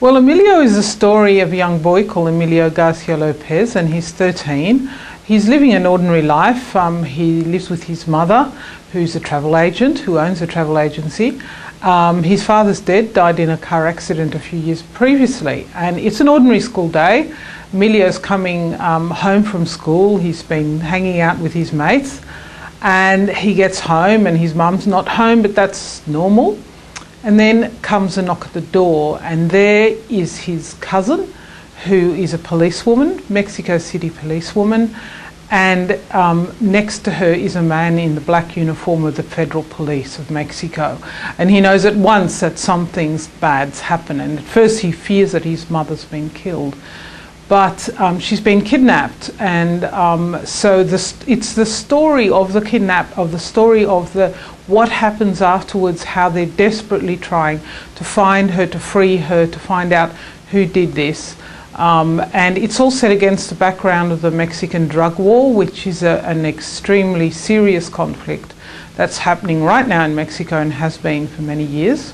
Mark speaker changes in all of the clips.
Speaker 1: Well, Emilio is a story of a young boy called Emilio Garcia Lopez, and he's 13. He's living an ordinary life. He lives with his mother, who's a travel agent, who owns a travel agency. His father's dead, died in a car accident a few years previously, and it's an ordinary school day. Emilio's coming home from school. He's been hanging out with his mates, and he gets home and his mum's not home, but that's normal. And then comes a knock at the door, and there is his cousin, who is a policewoman, Mexico City policewoman, and next to her is a man in the black uniform of the Federal Police of Mexico. And he knows at once that something bad's happened, and at first he fears that his mother's been killed. But she's been kidnapped, and so it's the story of the what happens afterwards, how they're desperately trying to find her, to free her, to find out who did this. And it's all set against the background of the Mexican drug war, which is an extremely serious conflict that's happening right now in Mexico and has been for many years.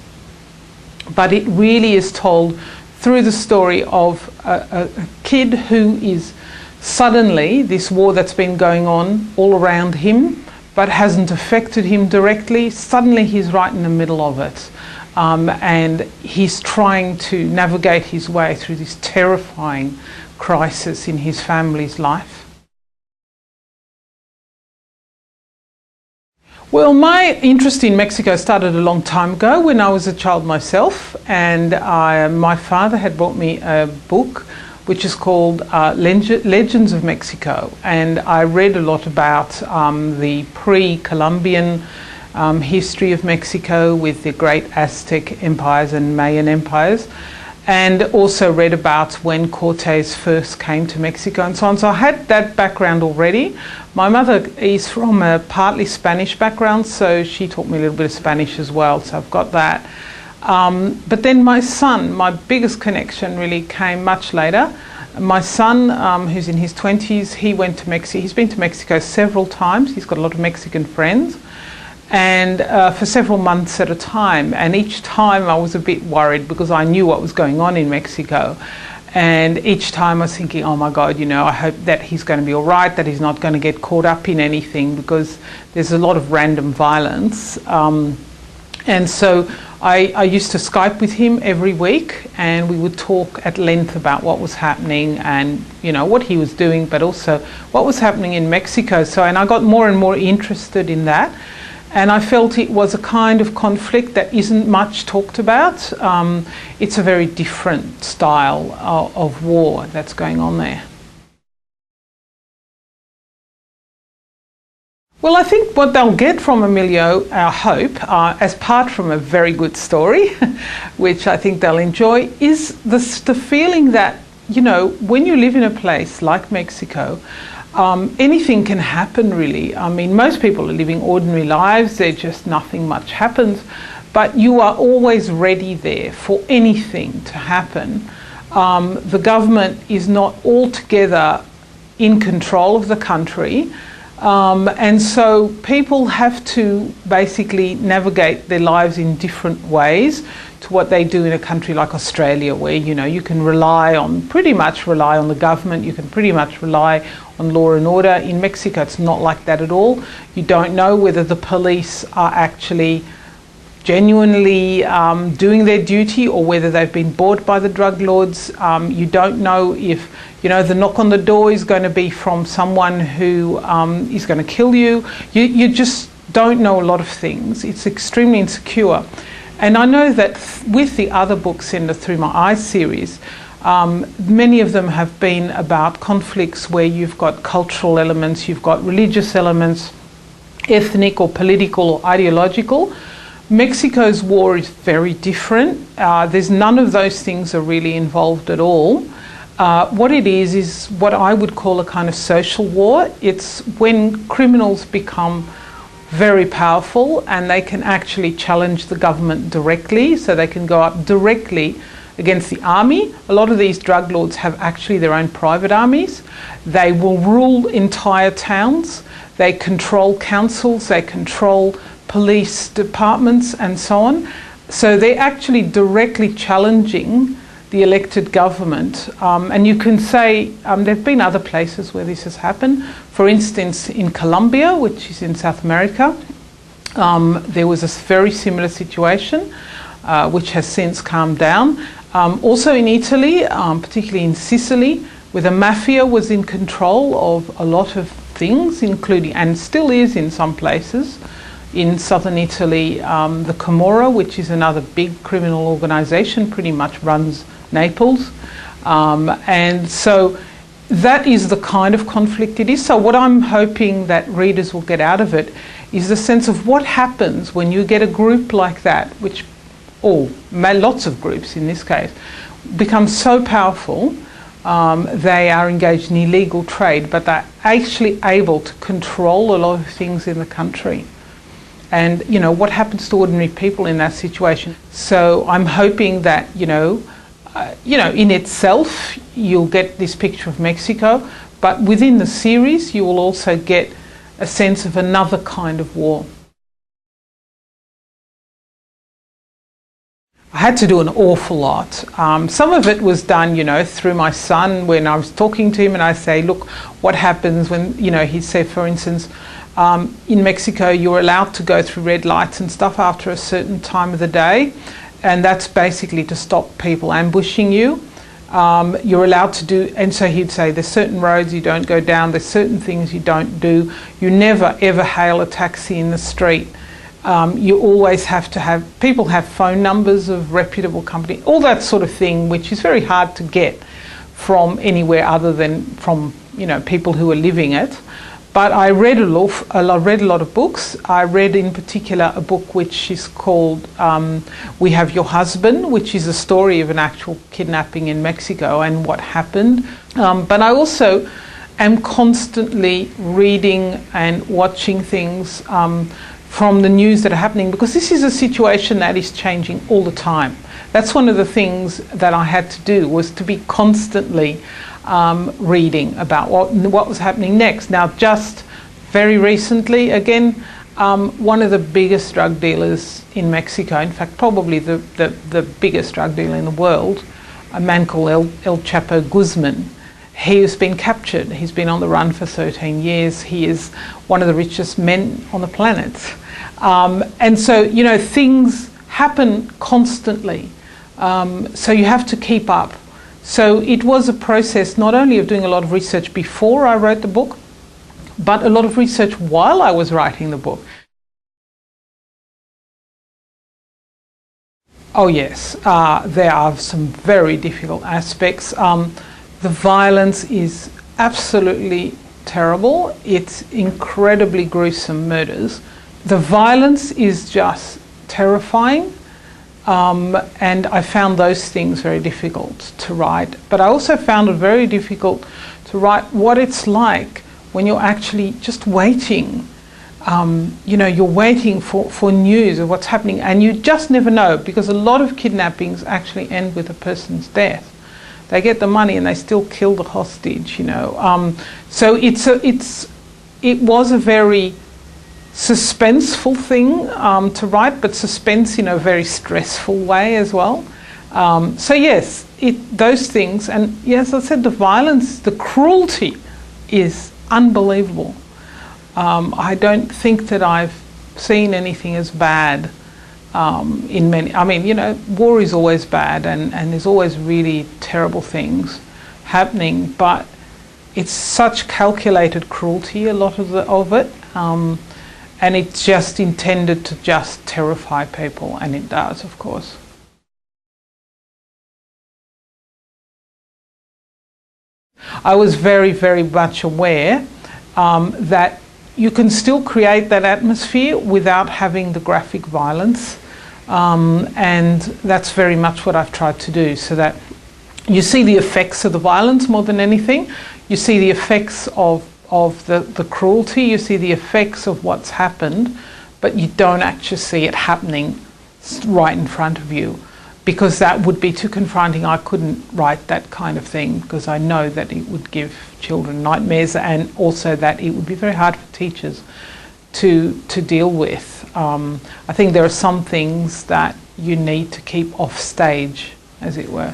Speaker 1: But it really is told through the story of a kid who is suddenly, this war that's been going on all around him but hasn't affected him directly, suddenly he's right in the middle of it. And he's trying to navigate his way through this terrifying crisis in his family's life. Well, my interest in Mexico started a long time ago when I was a child myself, and my father had brought me a book which is called Legends of Mexico, and I read a lot about the pre-Columbian history of Mexico with the great Aztec empires and Mayan empires, and also read about when Cortes first came to Mexico and so on. So I had that background already. My mother is from a partly Spanish background, so she taught me a little bit of Spanish as well, so I've got that. But then my son, my biggest connection really came much later. My son, who's in his 20s, he went to Mexico. He's been to Mexico several times. He's got a lot of Mexican friends, and for several months at a time. And each time I was a bit worried because I knew what was going on in Mexico. And each time I was thinking, oh my God, I hope that he's going to be all right, that he's not going to get caught up in anything, because there's a lot of random violence. And so I used to Skype with him every week, and we would talk at length about what was happening and, what he was doing, but also what was happening in Mexico. And I got more and more interested in that. And I felt it was a kind of conflict that isn't much talked about. It's a very different style of war that's going on there. Well, I think what they'll get from Emilio, I hope, as part from a very good story, which I think they'll enjoy, is the feeling that, when you live in a place like Mexico, anything can happen, really. I mean, most people are living ordinary lives, just nothing much happens, but you are always ready there for anything to happen. The government is not altogether in control of the country, and so people have to basically navigate their lives in different ways to what they do in a country like Australia, where you can pretty much rely on the government, you can pretty much rely on law and order. In Mexico it's not like that at all. You don't know whether the police are actually genuinely doing their duty or whether they've been bought by the drug lords. You don't know if the knock on the door is going to be from someone who is going to kill you. You just don't know a lot of things. It's extremely insecure. And I know that with the other books in the Through My Eyes series, many of them have been about conflicts where you've got cultural elements, you've got religious elements, ethnic or political or ideological. Mexico's war is very different. There's none of those things are really involved at all. What it is what I would call a kind of social war. It's when criminals become very powerful and they can actually challenge the government directly, so they can go up directly against the army. A lot of these drug lords have actually their own private armies. They will rule entire towns. They control councils, they control police departments and so on. So they're actually directly challenging the elected government. And you can say there have been other places where this has happened. For instance, in Colombia, which is in South America, there was a very similar situation, which has since calmed down. Also in Italy, particularly in Sicily, where the mafia was in control of a lot of things, including, and still is in some places. In southern Italy, the Camorra, which is another big criminal organisation, pretty much runs Naples. And so that is the kind of conflict it is. So what I'm hoping that readers will get out of it is the sense of what happens when you get a group like that, which, or lots of groups in this case, become so powerful. They are engaged in illegal trade, but they're actually able to control a lot of things in the country. And, you know, what happens to ordinary people in that situation? So I'm hoping that, in itself, you'll get this picture of Mexico, but within the series, you will also get a sense of another kind of war. I had to do an awful lot. Some of it was done, through my son when I was talking to him, and I say, look, what happens when, he'd say, for instance, in Mexico, you're allowed to go through red lights and stuff after a certain time of the day, and that's basically to stop people ambushing you. You're allowed to do, and so he'd say, there's certain roads you don't go down, there's certain things you don't do. You never ever hail a taxi in the street. You always have to have, people have phone numbers of reputable companies, all that sort of thing, which is very hard to get from anywhere other than from, people who are living it. But I read a lot of books. I read in particular a book which is called We Have Your Husband, which is a story of an actual kidnapping in Mexico and what happened. But I also am constantly reading and watching things from the news that are happening, because this is a situation that is changing all the time. That's one of the things that I had to do, was to be constantly reading about what was happening next. Now, just very recently, again, one of the biggest drug dealers in Mexico, in fact, probably the biggest drug dealer in the world, a man called El Chapo Guzman, he has been captured. He's been on the run for 13 years. He is one of the richest men on the planet. And so, things happen constantly. So you have to keep up. So it was a process not only of doing a lot of research before I wrote the book, but a lot of research while I was writing the book. Oh yes, there are some very difficult aspects. The violence is absolutely terrible. It's incredibly gruesome murders. The violence is just terrifying. And I found those things very difficult to write. But I also found it very difficult to write what it's like when you're actually just waiting. You're waiting for news of what's happening, and you just never know, because a lot of kidnappings actually end with a person's death. They get the money and they still kill the hostage, So it was a very suspenseful thing to write, but suspense in a very stressful way as well. So yes, those things, and yes, I said the violence, the cruelty is unbelievable. I don't think that I've seen anything as bad in many. War is always bad, and there's always really terrible things happening, but it's such calculated cruelty, a lot of it. And it's just intended to just terrify people, and it does, of course. I was very, very much aware that you can still create that atmosphere without having the graphic violence, and that's very much what I've tried to do, so that you see the effects of the violence more than anything. You see the effects of the cruelty, you see the effects of what's happened, but you don't actually see it happening right in front of you, because that would be too confronting. I couldn't write that kind of thing, because I know that it would give children nightmares, and also that it would be very hard for teachers to deal with. I think there are some things that you need to keep off stage, as it were.